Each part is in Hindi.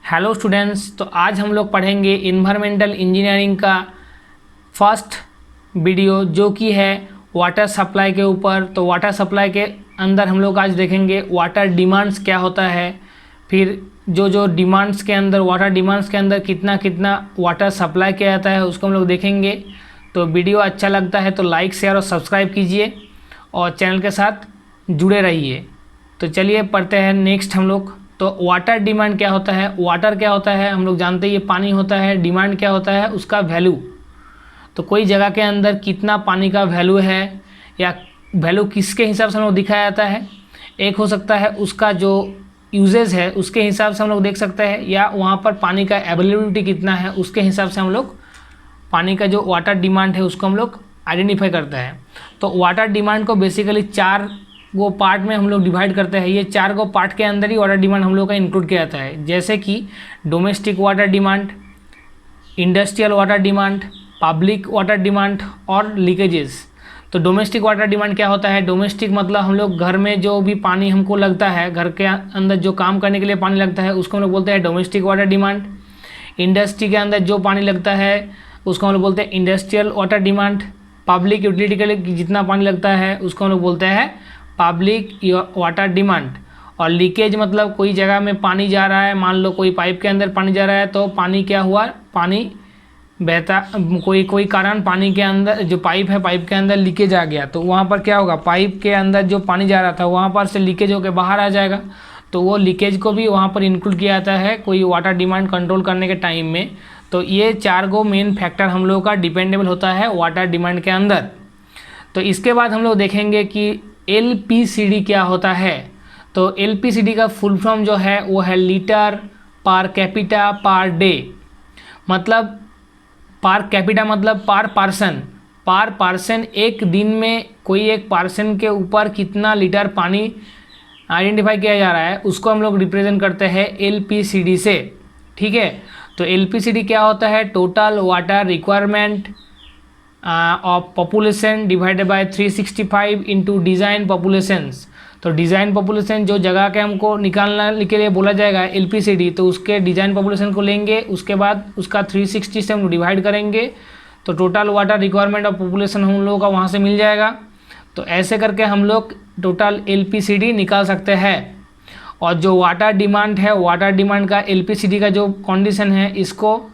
हेलो स्टूडेंट्स, तो आज हम लोग पढ़ेंगे इन्वायरमेंटल इंजीनियरिंग का फर्स्ट वीडियो जो कि है वाटर सप्लाई के ऊपर। तो वाटर सप्लाई के अंदर हम लोग आज देखेंगे वाटर डिमांड्स क्या होता है, फिर जो डिमांड्स के अंदर वाटर डिमांड्स के अंदर कितना कितना वाटर सप्लाई किया जाता है उसको हम लोग देखेंगे। तो वीडियो अच्छा लगता है तो लाइक शेयर और सब्सक्राइब कीजिए और चैनल के साथ जुड़े रहिए। तो चलिए पढ़ते हैं नेक्स्ट हम लोग। तो वाटर डिमांड क्या होता है, वाटर क्या होता है हम लोग जानते हैं, ये पानी होता है। डिमांड क्या होता है, उसका वैल्यू। तो कोई जगह के अंदर कितना पानी का वैल्यू है या वैल्यू किसके हिसाब से हम लोग दिखाया जाता है, एक हो सकता है उसका जो यूजेज है उसके हिसाब से हम लोग देख सकते हैं, या वहाँ पर पानी का अवेलेबिलिटी कितना है उसके हिसाब से हम लोग पानी का जो वाटर डिमांड है उसको हम लोग आइडेंटिफाई करते हैं। तो वाटर डिमांड को बेसिकली 4 वो पार्ट में हम लोग डिवाइड करते हैं। ये 4 गो पार्ट के अंदर ही वाटर डिमांड हम लोग का इंक्लूड किया जाता है, जैसे कि domestic water demand, industrial water demand, public water demand और लीकेजेस। तो डोमेस्टिक वाटर डिमांड क्या होता है, डोमेस्टिक मतलब हम लोग घर में जो भी पानी हमको लगता है, घर के अंदर जो काम करने के लिए पानी लगता है उसको हम लोग बोलते हैं डोमेस्टिक वाटर डिमांड। इंडस्ट्री के अंदर जो पानी लगता है उसको हम लोग बोलते हैं industrial water demand. Public utility के लिए जितना पानी लगता है उसको हम लोग बोलते हैं पब्लिक वाटर डिमांड। और लीकेज मतलब कोई जगह में पानी जा रहा है, मान लो कोई पाइप के अंदर पानी जा रहा है तो पानी क्या हुआ, पानी बहता, कोई कारण पानी के अंदर जो पाइप है पाइप के अंदर लीकेज आ गया, तो वहाँ पर क्या होगा, पाइप के अंदर जो पानी जा रहा था वहाँ पर से लीकेज होकर बाहर आ जाएगा। तो वो लीकेज को भी वहाँ पर इंक्लूड किया जाता है कोई वाटर डिमांड कंट्रोल करने के टाइम में। तो ये 4 गो मेन फैक्टर हम लोगों का डिपेंडेबल होता है वाटर डिमांड के अंदर। तो इसके बाद हम लोग देखेंगे कि LPCD क्या होता है। तो LPCD का फुल फॉर्म जो है वो है litre per capita per day. मतलब पर कैपिटा मतलब पर पर्सन एक दिन में कोई एक पर्सन के ऊपर कितना लीटर पानी आइडेंटिफाई किया जा रहा है उसको हम लोग रिप्रेजेंट करते हैं LPCD से। ठीक है, तो LPCD क्या होता है, total water requirement of population divided by 365 into design populations. तो डिज़ाइन पॉपुलेशन जो जगह के हमको निकालने के लिए बोला जाएगा LPCD, तो उसके डिज़ाइन पॉपुलेशन को लेंगे, उसके बाद उसका 360 से हम डिवाइड करेंगे तो total water requirement of population हम लोगों का वहाँ से मिल जाएगा। तो ऐसे करके हम लोग टोटल LPCD निकाल सकते हैं। और जो वाटर डिमांड है, वाटर डिमांड का LPCD का जो कंडीशन है इसको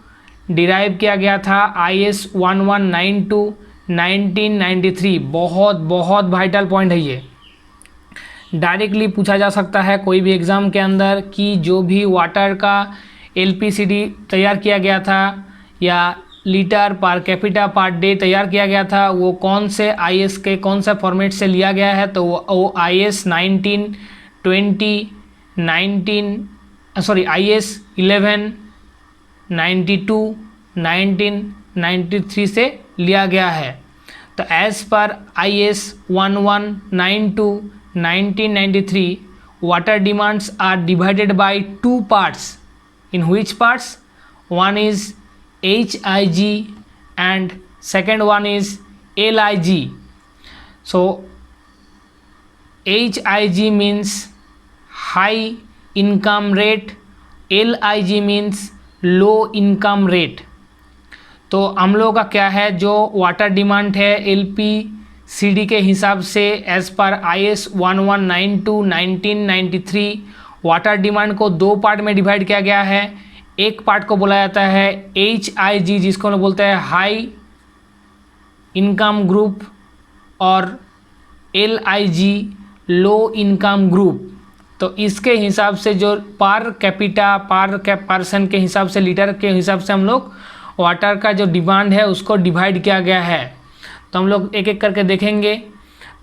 डिराइव किया गया था IS 1192 1993। बहुत वाइटल पॉइंट है ये, डायरेक्टली पूछा जा सकता है कोई भी एग्ज़ाम के अंदर कि जो भी वाटर का LPCD तैयार किया गया था या litre per capita per day तैयार किया गया था वो कौन से IS के कौन सा फॉर्मेट से लिया गया है। तो वो IS 11 92 1993 से लिया गया है। तो as per IS 1192 1993 water demands are divided by 2 parts, in which parts, one is HIG and second one is LIG. So HIG means high income rate, LIG means low income rate. तो हम लोगों का क्या है, जो वाटर डिमांड है LPCD के हिसाब से as per IS 1192 1993 water demand को 2 पार्ट में डिवाइड किया गया है। एक पार्ट को बोला जाता है HIG जिसको हम बोलते हैं हाई इनकम ग्रुप, और LIG लो इनकम ग्रुप। तो इसके हिसाब से जो पर कैपिटा पर पर्सन के हिसाब से लीटर के हिसाब से हम लोग वाटर का जो डिमांड है उसको डिवाइड किया गया है। तो हम लोग एक एक करके देखेंगे।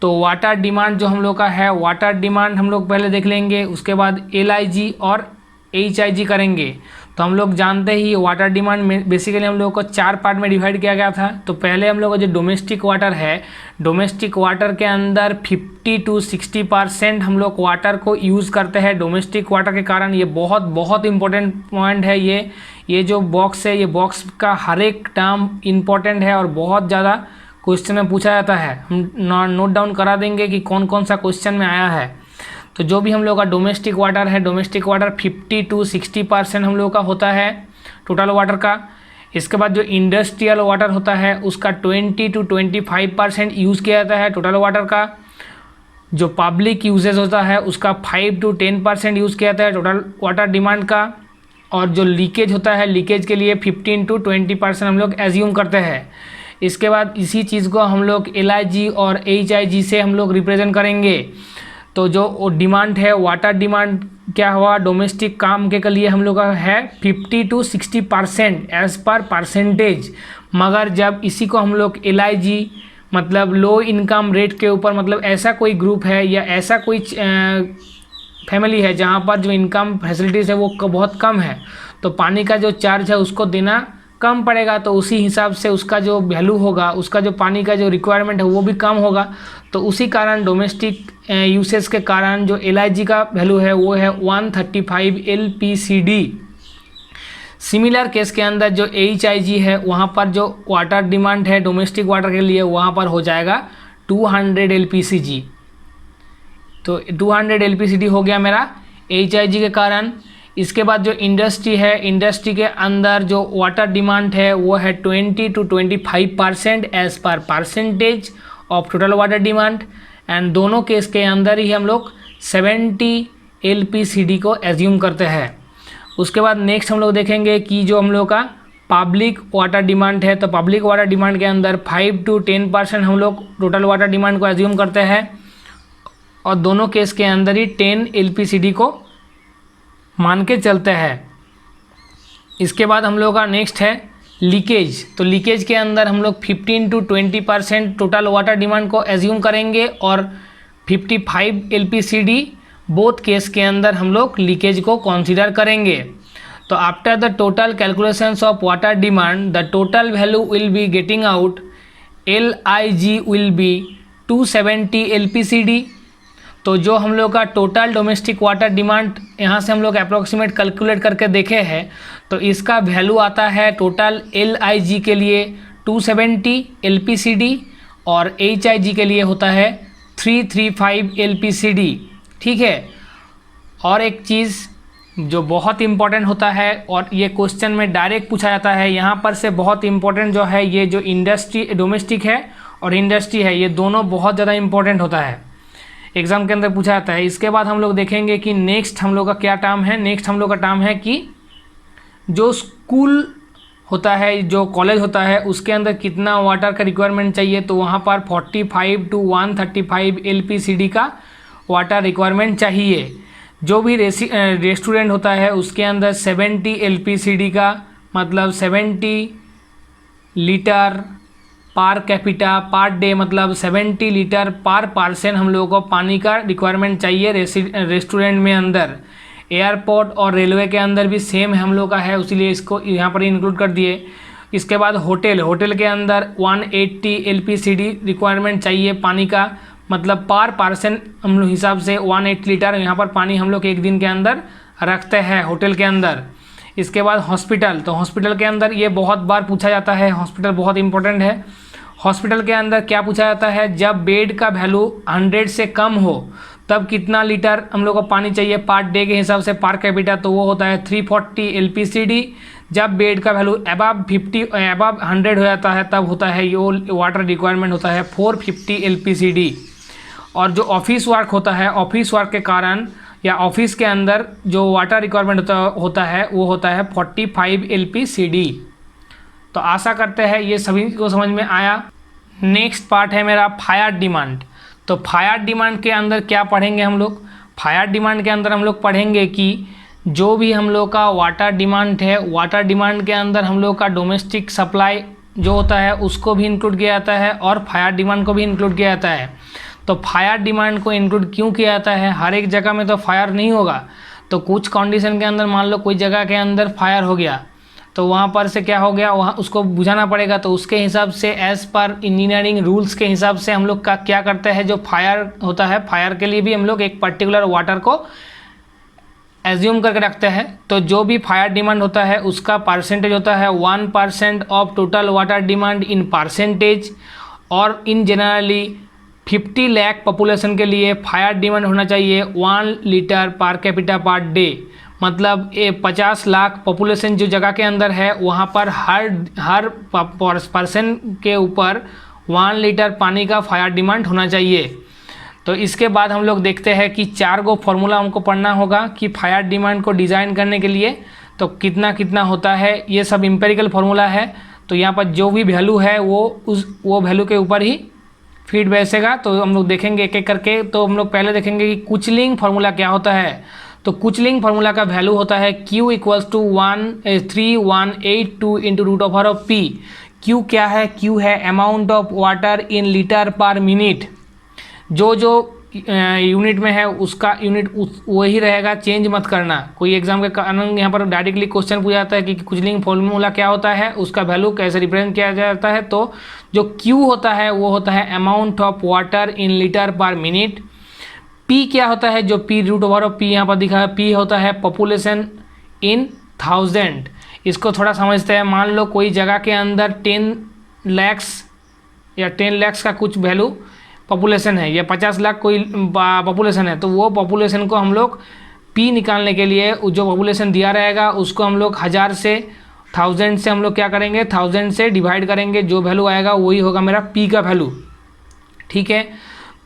तो वाटर डिमांड जो हम लोग का है, वाटर डिमांड हम लोग पहले देख लेंगे, उसके बाद LIG और HIG करेंगे। तो हम लोग जानते ही वाटर डिमांड में बेसिकली हम लोगों को 4 पार्ट में डिवाइड किया गया था। तो पहले हम लोग का जो डोमेस्टिक वाटर है, डोमेस्टिक वाटर के अंदर 50 to 60% हम लोग वाटर को यूज़ करते हैं डोमेस्टिक वाटर के कारण। ये बहुत बहुत इंपॉर्टेंट पॉइंट है। ये जो बॉक्स है, ये बॉक्स का हर एक टर्म इम्पॉर्टेंट है और बहुत ज़्यादा क्वेश्चन में पूछा जाता है। हम नोट डाउन करा देंगे कि कौन कौन सा क्वेश्चन में आया है। तो जो भी हम लोग का डोमेस्टिक वाटर है, डोमेस्टिक वाटर 50 to 60% हम लोग का होता है टोटल वाटर का। इसके बाद जो इंडस्ट्रियल वाटर होता है उसका 20 to 25% यूज़ किया जाता है टोटल वाटर का। जो पब्लिक यूजेज होता है उसका 5 to 10% यूज़ किया जाता है टोटल वाटर डिमांड का। और जो लीकेज होता है, लीकेज के लिए 15 to 20% हम लोग एज्यूम करते हैं। इसके बाद इसी चीज़ को हम लोग LIG और HIG से हम लोग रिप्रेजेंट करेंगे। तो जो डिमांड है, वाटर डिमांड क्या हुआ डोमेस्टिक काम के लिए हम लोग का है 50 to 60% एज पर परसेंटेज। मगर जब इसी को हम लोग LIG मतलब लो इनकम रेट के ऊपर, मतलब ऐसा कोई ग्रुप है या ऐसा कोई फैमिली है जहाँ पर जो इनकम फैसिलिटीज़ है वो बहुत कम है, तो पानी का जो चार्ज है उसको देना कम पड़ेगा। तो उसी हिसाब से उसका जो वैल्यू होगा, उसका जो पानी का जो रिक्वायरमेंट है वो भी कम होगा। तो उसी कारण डोमेस्टिक यूसेज के कारण जो LIG का वैल्यू है वो है 135 LPCD। सिमिलर केस के अंदर जो HIG है वहाँ पर जो वाटर डिमांड है डोमेस्टिक वाटर के लिए वहाँ पर हो जाएगा 200 LPCG। तो 200 LPCD हो गया मेरा HIG के कारण। इसके बाद जो इंडस्ट्री है, इंडस्ट्री के अंदर जो वाटर डिमांड है वो है 20 to 25% as per percentage of total water demand. And दोनों केस के अंदर ही हम लोग 70 LPCD को एज्यूम करते हैं। उसके बाद नेक्स्ट हम लोग देखेंगे कि जो हम लोग का पब्लिक वाटर डिमांड है, तो पब्लिक वाटर डिमांड के अंदर 5 to 10% हम लोग टोटल वाटर डिमांड को एज्यूम करते हैं और दोनों केस के अंदर ही 10 LPCD को मान के चलते हैं। इसके बाद हम लोग का नेक्स्ट है लीकेज। तो लीकेज के अंदर हम लोग 15 to 20% टोटल वाटर डिमांड को एज्यूम करेंगे और 55 LPCD बोथ केस के अंदर हम लोग लीकेज को कंसीडर करेंगे। तो after the total calculations of water demand the total value will be getting out LIG will be 270 LPCD। तो जो हम लोग का टोटल डोमेस्टिक वाटर डिमांड यहाँ से हम लोग अप्रोक्सीमेट कैलकुलेट करके देखे हैं, तो इसका वैल्यू आता है टोटल LIG के लिए 270 LPCD और HIG के लिए होता है 335 LPCD। ठीक है। और एक चीज़ जो बहुत इम्पॉर्टेंट होता है और ये क्वेश्चन में डायरेक्ट पूछा जाता है, यहाँ पर से बहुत इम्पॉर्टेंट जो है ये जो इंडस्ट्री डोमेस्टिक है और इंडस्ट्री है, ये दोनों बहुत ज़्यादा इम्पॉर्टेंट होता है, एग्ज़ाम के अंदर पूछा जाता है। इसके बाद हम लोग देखेंगे कि नेक्स्ट हम लोग का क्या टर्म है। नेक्स्ट हम लोग का टर्म है कि जो स्कूल होता है, जो कॉलेज होता है, उसके अंदर कितना वाटर का रिक्वायरमेंट चाहिए, तो वहाँ पर 45 to 135 LPCD का वाटर रिक्वायरमेंट चाहिए। जो भी रेस्टोरेंट होता है उसके अंदर 70 LPCD का मतलब 70 litre per capita per day, मतलब 70 लीटर पर पर्सन हम लोगों को पानी का रिक्वायरमेंट चाहिए रेस्टोरेंट में अंदर। एयरपोर्ट और रेलवे के अंदर भी सेम हम लोग का है, इसलिए इसको यहाँ पर इंक्लूड कर दिए। इसके बाद होटल के अंदर 180 LPCD रिक्वायरमेंट चाहिए पानी का, मतलब पर पर्सन हम लोग हिसाब से 180 लीटर यहाँ पर पानी हम लोग एक दिन के अंदर रखते हैं होटल के अंदर। इसके बाद हॉस्पिटल, तो हॉस्पिटल के अंदर ये बहुत बार पूछा जाता है, हॉस्पिटल बहुत इंपॉर्टेंट है। हॉस्पिटल के अंदर क्या पूछा जाता है, जब बेड का वैल्यू 100 से कम हो तब कितना लीटर हम लोग को पानी चाहिए पर डे के हिसाब से पर कैपिटा, तो वो होता है 340 LPCD। जब बेड का वैल्यू अबव 100 हो जाता है तब होता है ये वाटर रिक्वायरमेंट होता है 450 LPCD। और जो ऑफिस वर्क होता है, ऑफिस वर्क के कारण या ऑफिस के अंदर जो वाटर रिक्वायरमेंट होता है वो होता है 45 LPCD। तो आशा करते हैं ये सभी को समझ में आया। नेक्स्ट पार्ट है मेरा फायर डिमांड। तो फायर डिमांड के अंदर क्या पढ़ेंगे हम लोग, फायर डिमांड के अंदर हम लोग पढ़ेंगे कि जो भी हम लोग का वाटर डिमांड है, वाटर डिमांड के अंदर हम लोग का डोमेस्टिक सप्लाई जो होता है उसको भी इंक्लूड किया जाता है और फायर डिमांड को भी इंक्लूड किया जाता है। तो फायर डिमांड को इंक्लूड क्यों किया जाता है, हर एक जगह में तो फायर नहीं होगा, तो कुछ कंडीशन के अंदर मान लो कोई जगह के अंदर फायर हो गया, तो वहाँ पर से क्या हो गया, वहाँ उसको बुझाना पड़ेगा। तो उसके हिसाब से एज़ पर इंजीनियरिंग रूल्स के हिसाब से हम लोग का क्या करते हैं, जो फायर होता है, फायर के लिए भी हम लोग एक पर्टिकुलर वाटर को एज्यूम करके रखते हैं। तो जो भी फायर डिमांड होता है उसका परसेंटेज होता है 1% of total water demand in percentage. और इन जनरली 50 लाख पॉपुलेशन के लिए फायर डिमांड होना चाहिए 1 litre per capita per day. मतलब ये 50 लाख पॉपुलेशन जो जगह के अंदर है वहाँ पर हर पर्सन के ऊपर 1 लीटर पानी का फायर डिमांड होना चाहिए। तो इसके बाद हम लोग देखते हैं कि 4 गो फॉर्मूला हमको पढ़ना होगा कि फायर डिमांड को डिज़ाइन करने के लिए तो कितना कितना होता है। ये सब इम्पेरिकल फार्मूला है, तो यहाँ पर जो भी वैल्यू है वो वैल्यू के ऊपर ही फिट बैठेगा। तो हम लोग देखेंगे एक एक करके। तो हम लोग पहले देखेंगे कि कुचलिंग फार्मूला क्या होता है। तो कुचलिंग फार्मूला का वैल्यू होता है Q = 3182 into root over of P। Q क्या है, Q है amount of water in litre per minute. जो यूनिट में है उसका यूनिट वही रहेगा, चेंज मत करना। कोई एग्जाम के कारण यहाँ पर डायरेक्टली क्वेश्चन पूछा जाता है कि कुचलिंग फार्मूला क्या होता है, उसका वैल्यू कैसे रिप्रेजेंट किया जाता है। तो जो Q होता है वो होता है amount of water in litre per minute. P क्या होता है, जो P root over of P यहाँ पर दिखा है, P होता है पॉपुलेशन इन 1000। इसको थोड़ा समझते हैं। मान लो कोई जगह के अंदर 10 लाख या 10 लाख का कुछ वैल्यू पॉपुलेशन है या 50 लाख कोई पॉपुलेशन है, तो वो पॉपुलेशन को हम लोग P निकालने के लिए जो पॉपुलेशन दिया रहेगा उसको हम लोग 1000 से 1000 से हम लोग क्या करेंगे, 1000 से डिवाइड करेंगे। जो वैल्यू आएगा वही होगा मेरा P का वैल्यू। ठीक है।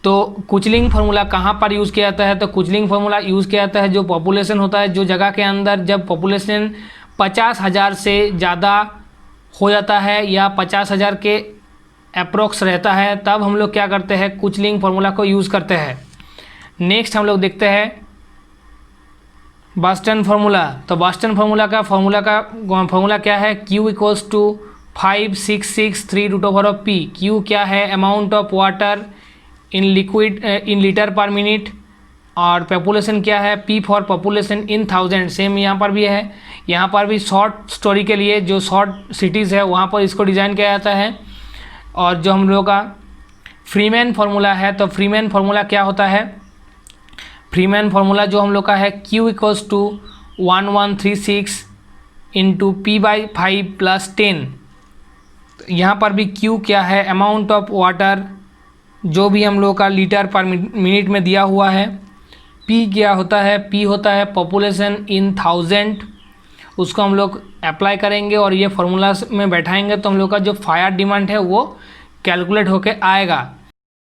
तो कुचलिंग फार्मूला कहाँ पर यूज़ किया जाता है, तो कुचलिंग फार्मूला यूज़ किया जाता है जो पॉपुलेशन होता है, जो जगह के अंदर जब पॉपुलेशन 50,000 से ज़्यादा हो जाता है या 50,000 के अप्रोक्स रहता है, तब हम लोग क्या करते हैं, कुचलिंग फार्मूला को यूज़ करते हैं। नेक्स्ट हम लोग देखते हैं बॉस्टन फार्मूला। तो बॉस्टन फार्मूला का फार्मूला क्या है, Q = 5663 root over of P। Q क्या है, amount of water in liquid in litre per minute. और पॉपुलेशन क्या है, P for population in 1000। Same यहाँ पर भी है। यहाँ पर भी शॉर्ट स्टोरी के लिए जो शॉर्ट सिटीज़ है वहाँ पर इसको डिज़ाइन किया जाता है। और जो हम लोग का फ्रीमैन फार्मूला है, तो फ्रीमैन फार्मूला क्या होता है, फ्रीमैन फार्मूला जो हम लोग का है Q = 1136 इंटू P/5 + 10। यहाँ पर भी Q क्या है, अमाउंट ऑफ वाटर जो भी हम लोग का लीटर पर मिनट में दिया हुआ है। P क्या होता है, P होता है पॉपुलेशन इन 1000। उसको हम लोग अप्लाई करेंगे और ये फार्मूला में बैठाएंगे तो हम लोग का जो फायर डिमांड है वो कैलकुलेट होके आएगा।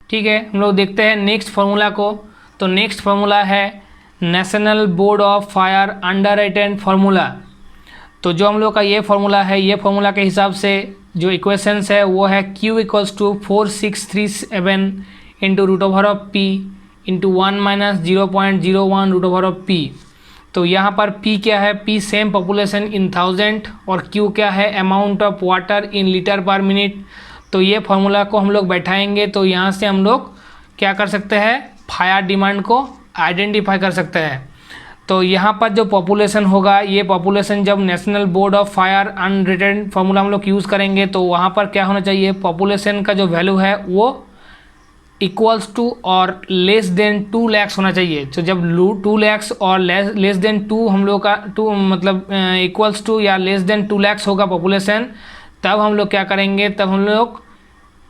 ठीक है। हम लोग देखते हैं नेक्स्ट फार्मूला को। तो नेक्स्ट फार्मूला है national board of fire underwriters formula. तो जो हम लोग का ये फार्मूला है, ये फार्मूला के हिसाब से जो इक्वेशंस है वो है Q = 4637 into root over of P into 1 - 0.01 root over of P। तो यहाँ पर P क्या है, P सेम पॉपुलेशन इन 1000 और Q क्या है, amount of water in litre per minute. तो ये फार्मूला को हम लोग बैठाएंगे तो यहाँ से हम लोग क्या कर सकते हैं, फायर डिमांड को आइडेंटिफाई कर सकते हैं। तो यहाँ पर जो पॉपुलेशन होगा, ये पॉपुलेशन जब national board of fire underwriters formula हम लोग यूज़ करेंगे तो वहाँ पर क्या होना चाहिए, पॉपुलेशन का जो वैल्यू है वो इक्वल्स टू और लेस देन 2 लाख होना चाहिए। तो जब 2 लाख और लेस देन 2 हम लोग का 2 मतलब इक्वल्स टू या लेस देन 2 लाख होगा पॉपुलेशन, तब हम लोग क्या करेंगे, तब हम लोग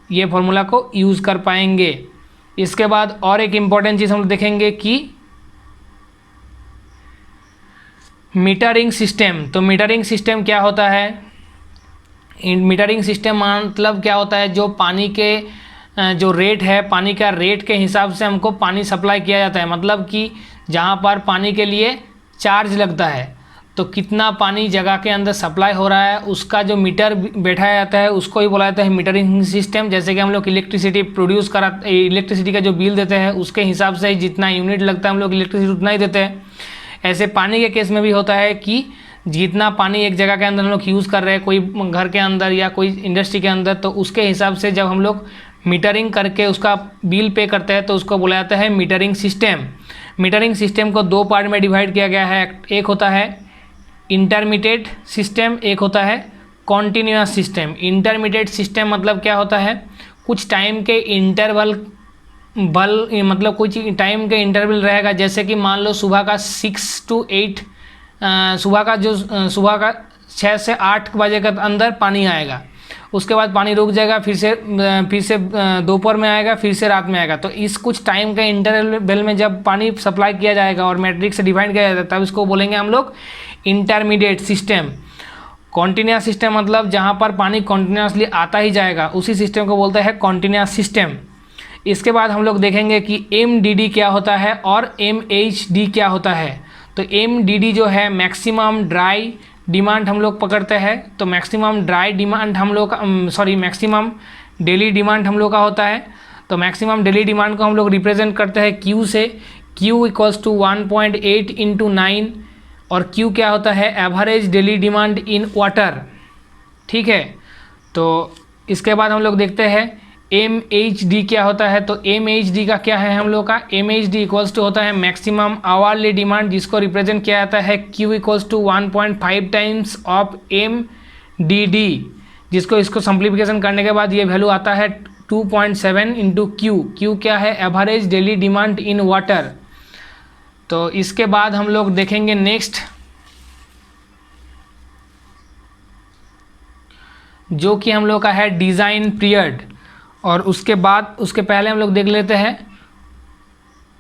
ये फार्मूला को यूज़ कर पाएंगे। इसके बाद और एक इम्पॉर्टेंट चीज़ हम लोग देखेंगे कि मीटरिंग सिस्टम। तो मीटरिंग सिस्टम क्या होता है, मीटरिंग सिस्टम मतलब क्या होता है, जो पानी के जो रेट है, पानी का रेट के हिसाब से हमको पानी सप्लाई किया जाता है। मतलब कि जहाँ पर पानी के लिए चार्ज लगता है, तो कितना पानी जगह के अंदर सप्लाई हो रहा है उसका जो मीटर बैठाया जाता है उसको ही बोला जाता है मीटरिंग सिस्टम। जैसे कि हम लोग इलेक्ट्रिसिटी प्रोड्यूस करा, इलेक्ट्रिसिटी का जो बिल देते हैं उसके हिसाब से जितना यूनिट लगता है हम लोग इलेक्ट्रिसिटी उतना ही देते हैं। ऐसे पानी के केस में भी होता है कि जितना पानी एक जगह के अंदर हम लोग यूज़ कर रहे हैं, कोई घर के अंदर या कोई इंडस्ट्री के अंदर, तो उसके हिसाब से जब हम लोग मीटरिंग करके उसका बिल पे करते हैं तो उसको बोला जाता है मीटरिंग सिस्टम। मीटरिंग सिस्टम को दो पार्ट में डिवाइड किया गया है। एक होता है इंटरमीडिएट सिस्टम, एक होता है कॉन्टिन्यूअस सिस्टम। इंटरमीडिएट सिस्टम मतलब क्या होता है, कुछ टाइम के इंटरवल मतलब कुछ टाइम के इंटरवल रहेगा, जैसे कि मान लो सुबह का 6 to 8 सुबह का 6 से 8 बजे के अंदर पानी आएगा, उसके बाद पानी रुक जाएगा, फिर से दोपहर में आएगा, फिर से रात में आएगा। तो इस कुछ टाइम के इंटरवल में जब पानी सप्लाई किया जाएगा और मैट्रिक्स से डिवाइड किया जाता है, तब इसको बोलेंगे हम लोग इंटरमीडिएट सिस्टम। कॉन्टिन्यूअस सिस्टम मतलब जहाँ पर पानी कॉन्टिन्यूसली आता ही जाएगा, उसी सिस्टम को बोलते हैं कॉन्टिन्यूअस सिस्टम। इसके बाद हम लोग देखेंगे कि MDD क्या होता है और MHD क्या होता है। तो MDD जो है मैक्सिमम ड्राई डिमांड हम लोग पकड़ते हैं। तो मैक्सिमम ड्राई डिमांड हम लोग मैक्सिमम डेली डिमांड हम लोग का होता है। तो मैक्सिमम डेली डिमांड को हम लोग रिप्रेजेंट करते हैं Q से। Q इक्वल्स टू 1.8 × 9 और Q क्या होता है, average daily demand in water. ठीक है, तो इसके बाद हम लोग देखते हैं MHD क्या होता है। तो MHD का क्या है हम लोग का, MHD इक्वल्स टू होता है मैक्सिमम आवरली डिमांड, जिसको रिप्रेजेंट किया जाता है Q equals to 1.5 times of MDD, जिसको इसको सिंप्लीफिकेशन करने के बाद ये वैल्यू आता है 2.7 × Q। Q क्या है, average daily demand in water. तो इसके बाद हम लोग देखेंगे नेक्स्ट, जो कि हम लोग का है डिज़ाइन पीरियड। और उसके पहले हम लोग देख लेते हैं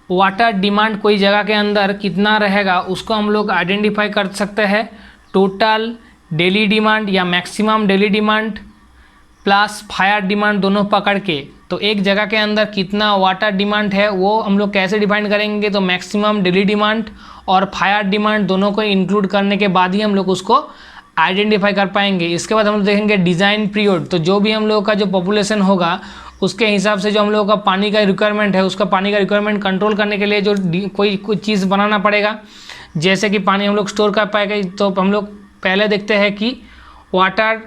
वाटर डिमांड कोई जगह के अंदर कितना रहेगा, उसको हम लोग आइडेंटिफाई कर सकते हैं टोटल डेली डिमांड या maximum daily demand plus fire demand दोनों पकड़ के। तो एक जगह के अंदर कितना वाटर डिमांड है वो हम लोग कैसे डिफाइन करेंगे, तो मैक्सिमम डेली डिमांड और फायर डिमांड दोनों को इंक्लूड करने के बाद ही हम लोग उसको आइडेंटिफाई कर पाएंगे। इसके बाद हम लोग देखेंगे डिज़ाइन पीरियड। तो जो भी हम लोग का जो पॉपुलेशन होगा उसके हिसाब से जो हम लोग का पानी का रिक्वायरमेंट है, उसका पानी का रिक्वायरमेंट कंट्रोल करने के लिए जो कोई चीज़ बनाना पड़ेगा, जैसे कि पानी हम लोग स्टोर कर पाएंगे। तो हम लोग पहले देखते हैं कि वाटर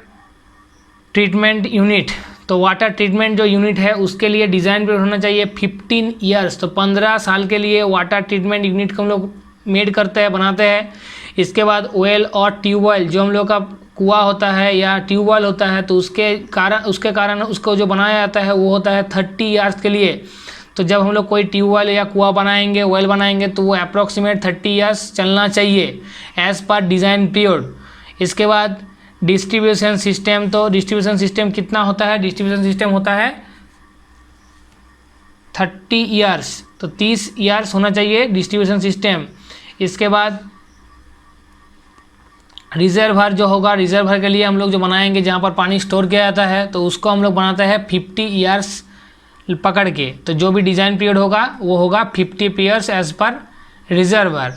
ट्रीटमेंट यूनिट। तो वाटर ट्रीटमेंट जो यूनिट है उसके लिए डिज़ाइन पीरियड होना चाहिए 15 ईयर्स। तो 15 साल के लिए वाटर ट्रीटमेंट यूनिट को हम लोग मेड करते हैं, बनाते हैं। इसके बाद वेल और ट्यूबवेल, जो हम लोग का कुआं होता है या ट्यूबवेल होता है, तो उसके कारण उसको जो बनाया जाता है वो होता है 30 ईयर्स के लिए। तो जब हम लोग कोई ट्यूबवेल या कुआं बनाएंगे, वेल बनाएंगे, तो वो अप्रॉक्सीमेट 30 ईयर्स चलना चाहिए एज़ पर डिज़ाइन पीरियड। इसके बाद डिस्ट्रीब्यूशन सिस्टम। तो डिस्ट्रीब्यूशन सिस्टम कितना होता है, डिस्ट्रीब्यूशन सिस्टम होता है 30 ईयर्स। तो 30 ईयर्स होना चाहिए डिस्ट्रीब्यूशन सिस्टम। इसके बाद रिजर्वर जो होगा, रिजर्वर के लिए हम लोग जो बनाएंगे जहाँ पर पानी स्टोर किया जाता है, तो उसको हम लोग बनाते हैं 50 ईयर्स पकड़ के। तो जो भी डिज़ाइन पीरियड होगा वो होगा 50 ईयर्स एज पर रिजर्वर।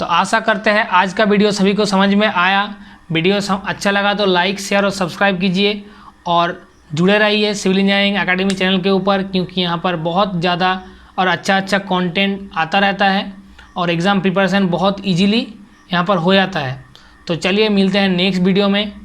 तो आशा करते हैं आज का वीडियो सभी को समझ में आया। वीडियो अच्छा लगा तो लाइक, शेयर और सब्सक्राइब कीजिए और जुड़े रहिए सिविल इंजीनियरिंग एकेडमी चैनल के ऊपर, क्योंकि यहाँ पर बहुत ज़्यादा और अच्छा कंटेंट आता रहता है और एग्ज़ाम प्रिपरेशन बहुत ईजीली यहाँ पर हो जाता है। तो चलिए मिलते हैं नेक्स्ट वीडियो में।